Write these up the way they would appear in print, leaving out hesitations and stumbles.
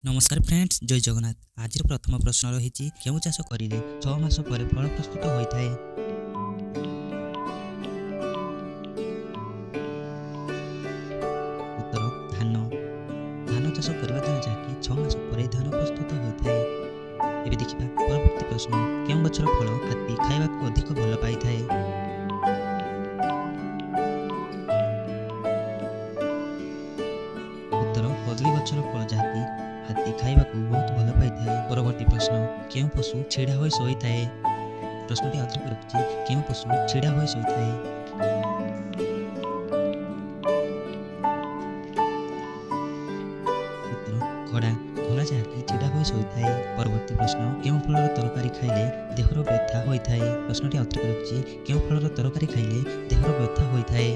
नमस्कार फ्रेंड्स, जय जगन्नाथ। आज प्रथम प्रश्न रही केउ चाष करिले 6 मास पर फल प्रस्तुत होता है। उत्तर धान। धान चाष करने द्वारा जहाँकि 6 मास पर धान प्रस्तुत होता है। एबे देखिबा परवर्ती प्रश्न, केउ गछर फल हाथी खाइबा को अधिक भल पाई थाए। उत्तर कदली गछर फल जहाँकि हाथी खाइबा को बहुत भल पाई थाए। परवर्ती प्रश्न, केउ पशु छिड़ा होई सोई थाए। प्रश्नटी आउथरे रखिछि, केउ पशु छिड़ा होई सोई थाए। उत्तर घोड़ा। घोड़ा जहाँकि छिड़ा होई सोई थाए। परवर्ती प्रश्न, केउ फलर तरकारी खाइले देहर व्यथा होई थाए। प्रश्नटी आउथरे रखिछि, केउ फलर तरकारी खाइले देहर व्यथा होई थाए।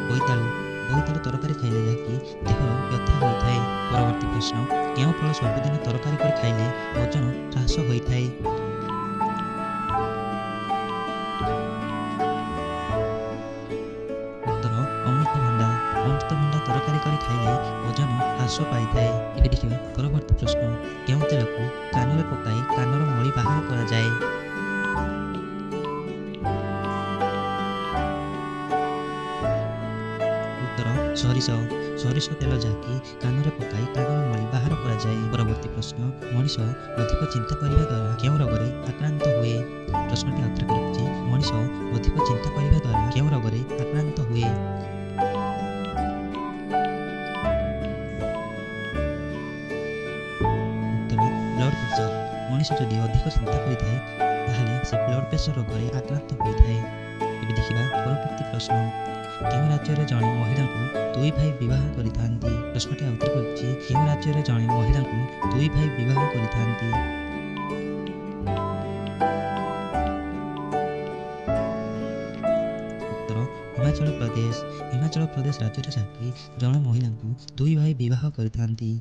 बोईतालु। बोईतालु तरकारी खाइले जहाँकि देहर व्यथा होता है। परवर्ती प्रश्न, केउ फल सबुदिन तरकारी कर खाइले वजन ह्रास होता है। उत्तर अमृतभंडा। अमृतभंडा तरकारी कर खाइले वजन ह्रास पाई थाए। एबे देखिबा परवर्ती प्रश्न, केउ तेल को कानरे पकाई कानर मळी बाहर करा जाए। सरिष। सरिष तेल जहाँकि कानरे पकाई कानर मळी बाहर करा जाए। परवर्ती प्रश्न, मनीष अधिक चिंता करने द्वारा केउ रोगरे आक्रांत हुए। प्रश्नटी आउथरे रखिछि, मनीष अधिक चिंता करने द्वारा केउ रोगरे आक्रांत हुए। उत्तर ब्लड प्रेशर। मनीष जदि अधिक चिंता करिथाए ताहाले से ब्लड प्रेशर रोगरे आक्रांत होइथाए। एबे देखिबा परवर्ती प्रश्न, केउ राज्य जड़े महिला को दुई भाई विवाह करिथांती। प्रश्नटी आउथरे रखिछि, केउ राज्य जड़े महिला को दुई भाई विवाह करिथांती। उत्तर हिमाचल प्रदेश। हिमाचल प्रदेश राज्य जहाँकि जड़े महिला को दुई भाई विवाह करिथांती।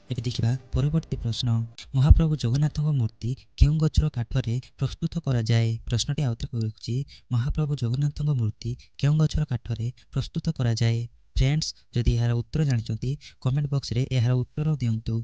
एबे देखिबा परवर्ती प्रश्न, महाप्रभु जगन्नाथ मूर्ति केउ गछर काठरे प्रस्तुत करा जाए। प्रश्नटी आउथरे रखिछि, महाप्रभु जगन्नाथ मूर्ति केउ गछर काठरे प्रस्तुत करा जाए। फ्रेंड्स, जदि यार उत्तर जानिछंती कमेंट बॉक्स रे यार उत्तर दियंतु।